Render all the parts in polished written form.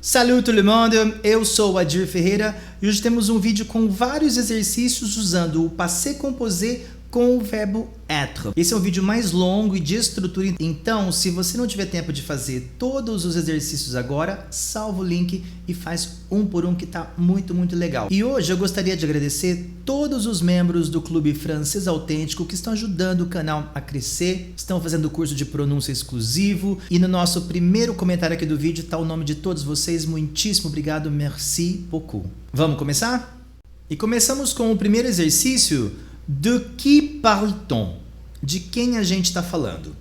Salut tout le monde, eu sou o Adir Ferreira e hoje temos um vídeo com vários exercícios usando o passé composé com o verbo être. Esse é um vídeo mais longo e de estrutura, então se você não tiver tempo de fazer todos os exercícios agora, salva o link e faz um por um que tá muito legal. E hoje eu gostaria de agradecer todos os membros do Clube Francês Autêntico que estão ajudando o canal a crescer, estão fazendo o curso de pronúncia exclusivo e no nosso primeiro comentário aqui do vídeo tá o nome de todos vocês, muitíssimo obrigado, merci beaucoup. Vamos começar? E começamos com o primeiro exercício. De qui parle-t-on? De quem a gente está falando?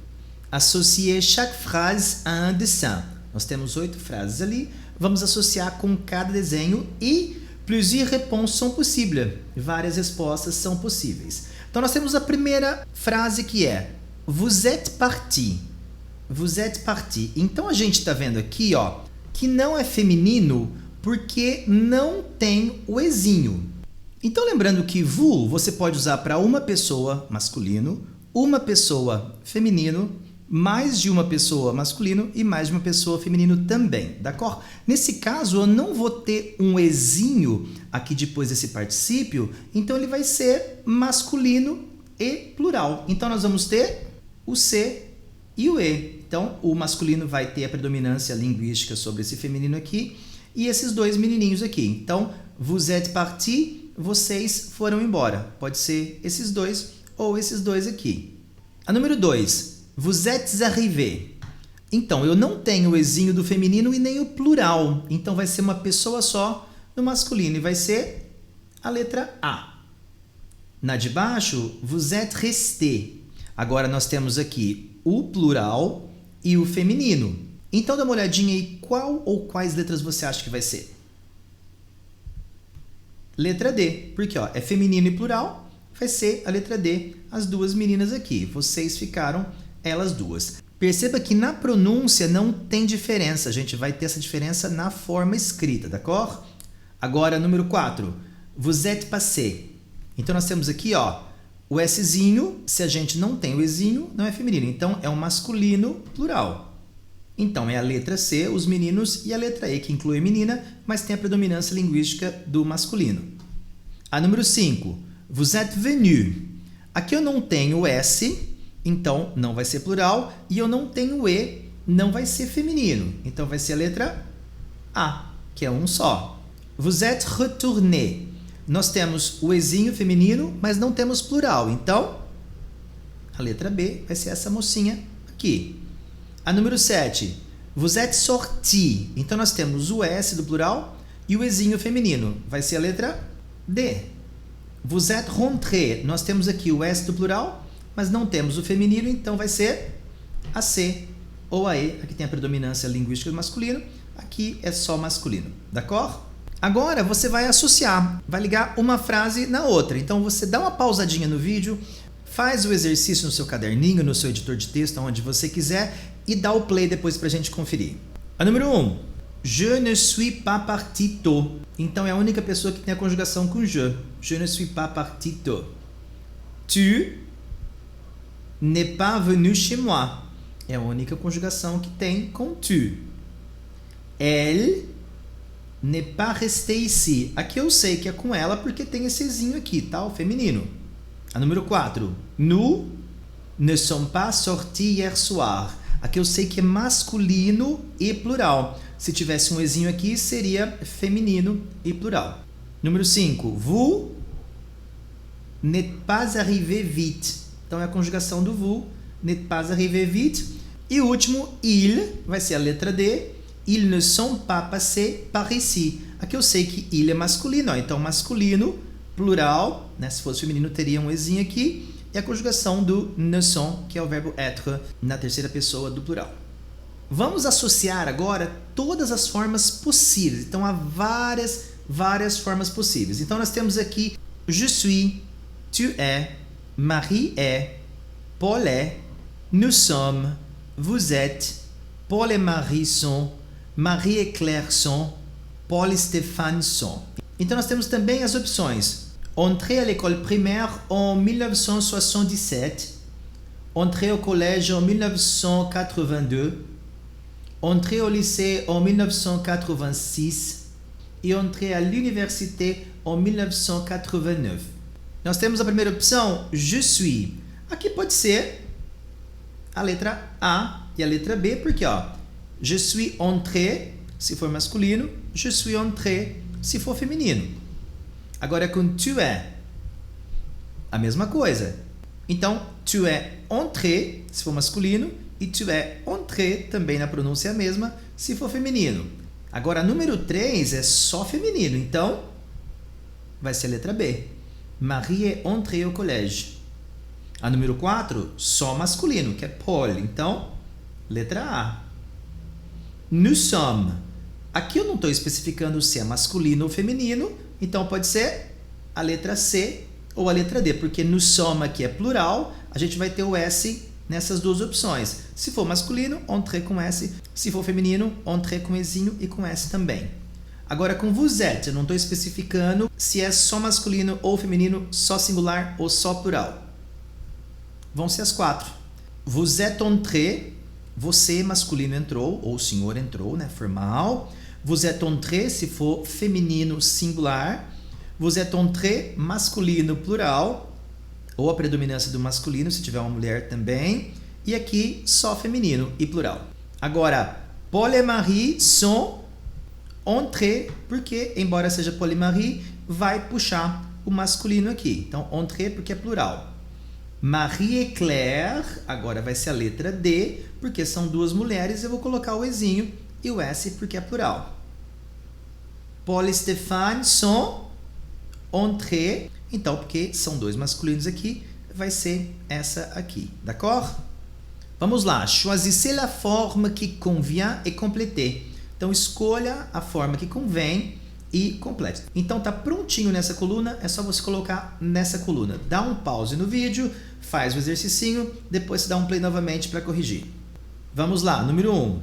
Associer chaque phrase a un dessin. Nós temos 8 frases ali. Vamos associar com cada desenho e plusieurs réponses sont possibles. Várias respostas são possíveis. Então nós temos a primeira frase que é Vous êtes parti. Vous êtes parti. Então a gente está vendo aqui, ó, que não é feminino porque não tem o ezinho. Então, lembrando que vous você pode usar para uma pessoa masculino, uma pessoa feminino, mais de uma pessoa masculino e mais de uma pessoa feminino também, d'accord? Nesse caso, eu não vou ter um ezinho aqui depois desse particípio, então ele vai ser masculino e plural. Então, nós vamos ter o C e o E. Então, o masculino vai ter a predominância linguística sobre esse feminino aqui e esses dois menininhos aqui. Então, vous êtes parti. Vocês foram embora. Pode ser esses dois ou esses dois aqui. A número 2. Vous êtes arrivé. Então, eu não tenho o ezinho do feminino e nem o plural. Então, vai ser uma pessoa só no masculino. E vai ser a letra A. Na de baixo, vous êtes resté. Agora, nós temos aqui o plural e o feminino. Então, dá uma olhadinha aí qual ou quais letras você acha que vai ser. Letra D, porque ó, é feminino e plural, vai ser a letra D, as duas meninas aqui. Vocês ficaram elas duas. Perceba que na pronúncia não tem diferença, a gente vai ter essa diferença na forma escrita, d'accord? Agora, número 4, vous êtes passé. Então, nós temos aqui ó, o Szinho, se a gente não tem o Ezinho, não é feminino, então é um masculino plural. Então, é a letra C, os meninos, e a letra E, que inclui menina, mas tem a predominância linguística do masculino. A número 5, vous êtes venu. Aqui eu não tenho o S, então não vai ser plural, e eu não tenho o E, não vai ser feminino. Então, vai ser a letra A, que é um só. Vous êtes retourné. Nós temos o Ezinho feminino, mas não temos plural. Então, a letra B vai ser essa mocinha aqui. A número 7, vous êtes sorti. Então, nós temos o S do plural e o Ezinho feminino. Vai ser a letra D. Vous êtes rentré. Nós temos aqui o S do plural, mas não temos o feminino, então vai ser a C ou a E. Aqui tem a predominância linguística do masculino, aqui é só masculino, d'accord? Agora, você vai associar, vai ligar uma frase na outra. Então, você dá uma pausadinha no vídeo, faz o exercício no seu caderninho, no seu editor de texto, onde você quiser, e dá o play depois para a gente conferir. A número 1. Je ne suis pas parti tôt. Então, é a única pessoa que tem a conjugação com je. Je ne suis pas parti tôt. Tu n'es pas venu chez moi. É a única conjugação que tem com tu. Elle n'est pas restée ici. Aqui eu sei que é com ela porque tem esse zinho aqui, tá? O feminino. A número 4. Nous ne sommes pas sortis hier soir. Aqui eu sei que é masculino e plural. Se tivesse um ezinho aqui, seria feminino e plural. Número 5. Vous n'êtes pas arrivé vite. Então, é a conjugação do vous. N'êtes pas arrivé vite. E o último, il, vai ser a letra D. Ils ne sont pas passés par ici. Aqui eu sei que il é masculino. Ó. Então, masculino, plural. Né? Se fosse feminino, teria um ezinho aqui. E a conjugação do ne sont, que é o verbo être, na terceira pessoa do plural. Vamos associar agora todas as formas possíveis. Então, há várias formas possíveis. Então, nós temos aqui je suis, tu es, Marie est, Paul est, nous sommes, vous êtes, Paul et Marie sont, Marie et Claire sont, Paul et Stéphane sont. Então, nós temos também as opções. Entré à l'école primaire en 1977. Entré au collège en 1982. Entrei au lycée en 1986 e entrei à l'université en 1989. Nós temos a primeira opção, je suis. Aqui pode ser a letra A e a letra B, porque ó, je suis entré, se for masculino, je suis entré, se for feminino. Agora com tu es, a mesma coisa. Então, tu es entré, se for masculino, e tu es entré, também na pronúncia é a mesma, se for feminino. Agora, número 3 é só feminino, então vai ser a letra B. Marie est entrée au collège. A número 4, só masculino, que é Paul. Então, letra A. Nous sommes. Aqui eu não estou especificando se é masculino ou feminino, então pode ser a letra C ou a letra D, porque nous sommes aqui é plural, a gente vai ter o S nessas duas opções. Se for masculino, entré com S. Se for feminino, entré com Ezinho e com S também. Agora com vous êtes, eu não estou especificando se é só masculino ou feminino, só singular ou só plural. Vão ser as 4. Vous êtes entré, você masculino entrou, ou o senhor entrou, né, formal. Vous êtes entré, se for feminino, singular. Vous êtes entré, masculino, plural, ou a predominância do masculino, se tiver uma mulher também. E aqui, só feminino e plural. Agora, Paul et Marie sont entrés, porque, embora seja Paul et Marie, vai puxar o masculino aqui. Então, entré porque é plural. Marie et Claire, agora vai ser a letra D, porque são duas mulheres, eu vou colocar o Ezinho e o S porque é plural. Paul e Stéphane sont entrés, então, porque são dois masculinos aqui, vai ser essa aqui, d'accord? Vamos lá, choisissez la forme qui convient et complétez. Então, escolha a forma que convém e complete. Então, tá prontinho nessa coluna, é só você colocar nessa coluna. Dá um pause no vídeo, faz o exercicinho, depois você dá um play novamente para corrigir. Vamos lá, número 1.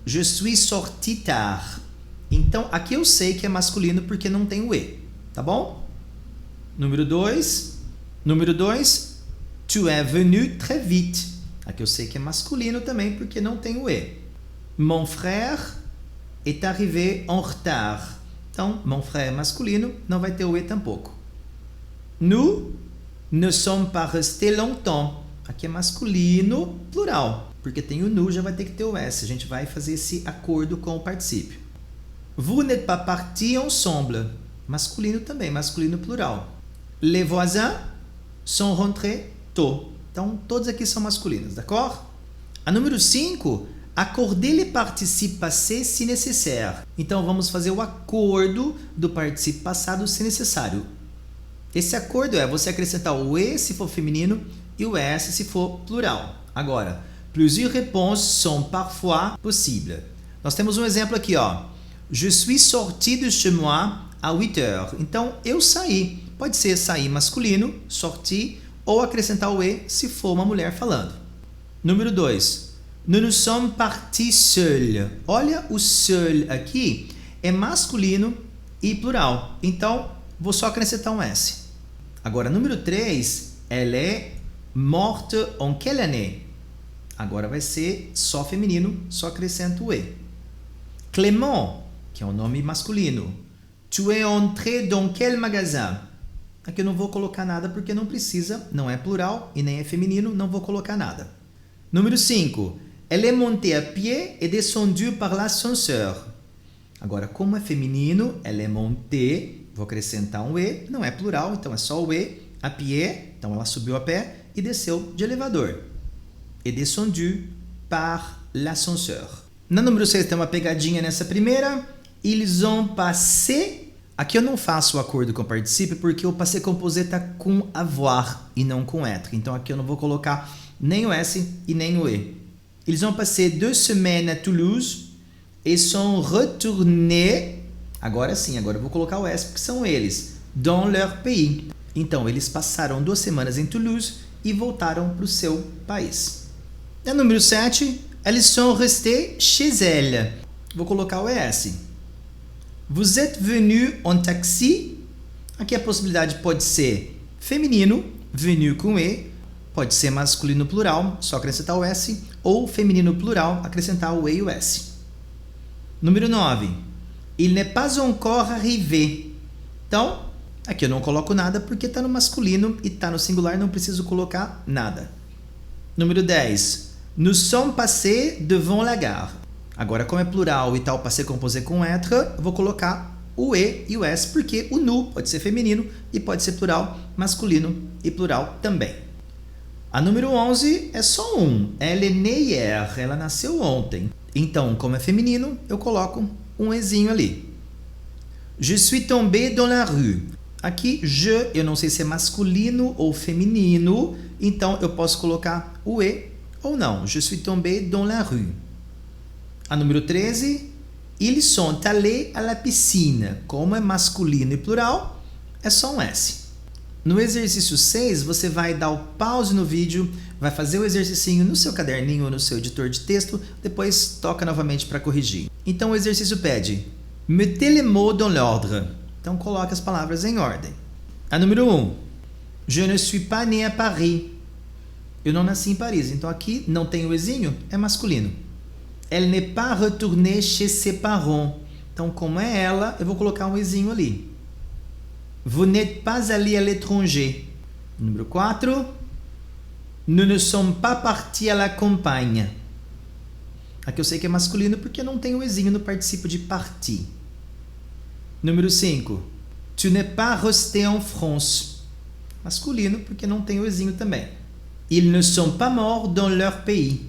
Je suis sorti tard. Então, aqui eu sei que é masculino porque não tem o E, tá bom? Número 2. Número 2. Tu es venu très vite. Aqui eu sei que é masculino também porque não tem o E. Mon frère est arrivé en retard. Então, mon frère é masculino, não vai ter o E tampouco. Nous ne sommes pas restés longtemps. Aqui é masculino, plural. Porque tem o nous, já vai ter que ter o S. A gente vai fazer esse acordo com o particípio. Vous n'êtes pas partis ensemble. Masculino também, masculino plural. Les voisins sont rentrés tôt. Então, todos aqui são masculinos, d'accord? A número 5, accorder le participe passé se nécessaire. Então, vamos fazer o acordo do participe passado se necessário. Esse acordo é você acrescentar o E se for feminino e o S se for plural. Agora, plusieurs réponses sont parfois possibles. Nós temos um exemplo aqui, ó. Je suis sorti de chez moi à 8 heures. Então, eu saí. Pode ser sair masculino, sorti, ou acrescentar o E se for uma mulher falando. Número 2. Nous nous sommes partis seuls. Olha, o seul aqui é masculino e plural. Então, vou só acrescentar um S. Agora, número 3. Elle est morte en quelle année? Agora vai ser só feminino, só acrescento o E. Clément, que é um nome masculino. Tu es entré dans quel magasin? Aqui eu não vou colocar nada porque não precisa, não é plural e nem é feminino, não vou colocar nada. Número 5. Elle est montée à pied et descendue par l'ascenseur. Agora, como é feminino, elle est montée, vou acrescentar um E, não é plural, então é só o E, à pied, então ela subiu a pé e desceu de elevador. Et descendue par l'ascenseur. Na número 6 tem uma pegadinha nessa primeira. Ils ont passé. Aqui eu não faço o acordo com o particípio porque o passé composé está com avoir e não com être. Então aqui eu não vou colocar nem o S e nem o E. Ils ont passé 2 semaines à Toulouse et sont retournés. Agora sim, agora eu vou colocar o S porque são eles. Dans leur pays. Então eles passaram 2 semanas em Toulouse e voltaram para o seu país. Na número 7, elles sont restées chez elles. Vou colocar o ES. Vous êtes venu en taxi. Aqui a possibilidade pode ser feminino, venu com E, pode ser masculino plural, só acrescentar o S, ou feminino plural, acrescentar o E e o S. Número 9. Il n'est pas encore arrivé. Então, aqui eu não coloco nada porque está no masculino e está no singular, não preciso colocar nada. Número 10. Nous sommes passés devant la gare. Agora, como é plural e tal, passé composé com être, eu vou colocar o E e o S, porque o nous pode ser feminino e pode ser plural, masculino e plural também. A número 11 é só um. Elle est née hier. Ela nasceu ontem. Então, como é feminino, eu coloco um Ezinho ali. Je suis tombé dans la rue. Aqui, je, eu não sei se é masculino ou feminino, então eu posso colocar o E ou não. Je suis tombé dans la rue. A número 13, ils sont allés à la piscine. Como é masculino e plural, é só um S. No exercício 6, você vai dar o pause no vídeo, vai fazer o exercício no seu caderninho ou no seu editor de texto, depois toca novamente para corrigir. Então o exercício pede, mettez les mots dans l'ordre. Então coloque as palavras em ordem. A número 1, je ne suis pas né à Paris. Eu não nasci em Paris, então aqui não tem o Ezinho, é masculino. Elle n'est pas retournée chez ses parents. Então como é ela, eu vou colocar um Ezinho ali. Vous n'êtes pas allé à l'étranger. Número 4. Nous ne sommes pas partis à la campagne. Aqui eu sei que é masculino porque não tem o Ezinho no particípio de partir. Número 5. Tu n'es pas resté en France. Masculino porque não tem o Ezinho também. Ils ne sont pas morts dans leur pays.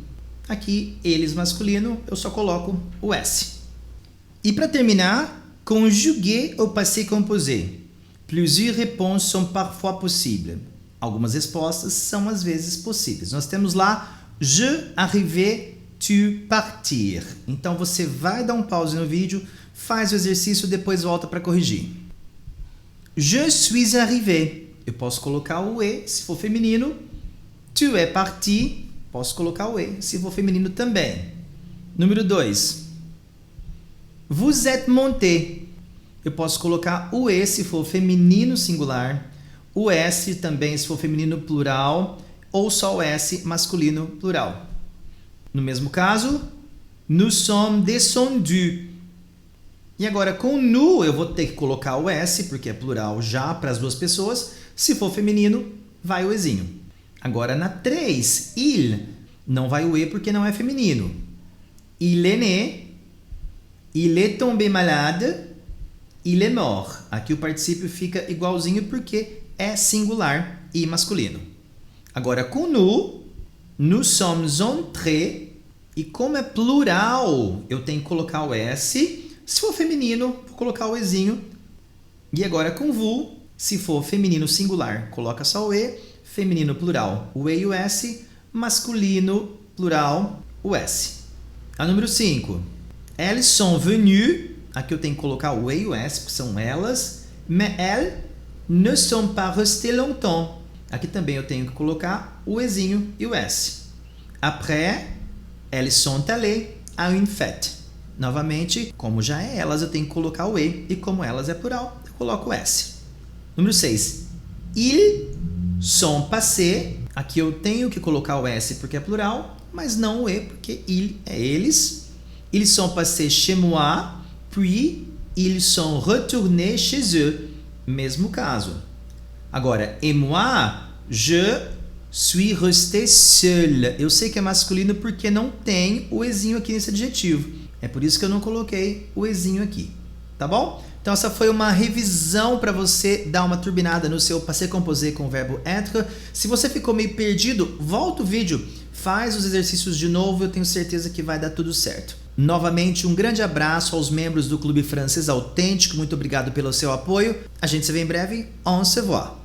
Aqui, eles masculino, eu só coloco o S. E para terminar, conjuguer au passé composé. Plusieurs réponses sont parfois possibles. Algumas respostas são às vezes possíveis. Nós temos lá je, arrivé, tu, partir. Então você vai dar um pause no vídeo, faz o exercício, depois volta para corrigir. Je suis arrivé. Eu posso colocar o E se for feminino. Tu es parti. Posso colocar o E se for feminino também. Número 2. Vous êtes monté. Eu posso colocar o E se for feminino singular, o S também se for feminino plural, ou só o S masculino plural. No mesmo caso, nous sommes descendus. E agora com nous eu vou ter que colocar o S, porque é plural já para as duas pessoas. Se for feminino, vai o Ezinho. Agora na 3, il, não vai o E porque não é feminino. Il est né, il est tombé malade, il est mort. Aqui o particípio fica igualzinho porque é singular e masculino. Agora com nous sommes entrés. E como é plural, eu tenho que colocar o S. Se for feminino, vou colocar o Ezinho. E agora com vous, se for feminino singular, coloca só o E. Feminino plural, o E e o S. Masculino plural, o S. A número 5. Elles sont venues. Aqui eu tenho que colocar o E e o S, porque são elas. Mais elles ne sont pas restées longtemps. Aqui também eu tenho que colocar o Ezinho e o S. Après, elles sont allées à une fête. Novamente, como já é elas, eu tenho que colocar o E. E como elas é plural, eu coloco o S. Número 6. Ils sont passés. Aqui eu tenho que colocar o S porque é plural, mas não o E porque il é eles. Ils sont passés chez moi. Puis, ils sont retournés chez eux. Mesmo caso. Agora, et moi, je suis resté seul. Eu sei que é masculino porque não tem o Ezinho aqui nesse adjetivo. É por isso que eu não coloquei o Ezinho aqui. Tá bom? Então essa foi uma revisão para você dar uma turbinada no seu passé composé com o verbo être. Se você ficou meio perdido, volta o vídeo, faz os exercícios de novo, eu tenho certeza que vai dar tudo certo. Novamente, um grande abraço aos membros do Clube Francês Autêntico, muito obrigado pelo seu apoio. A gente se vê em breve. On se voit!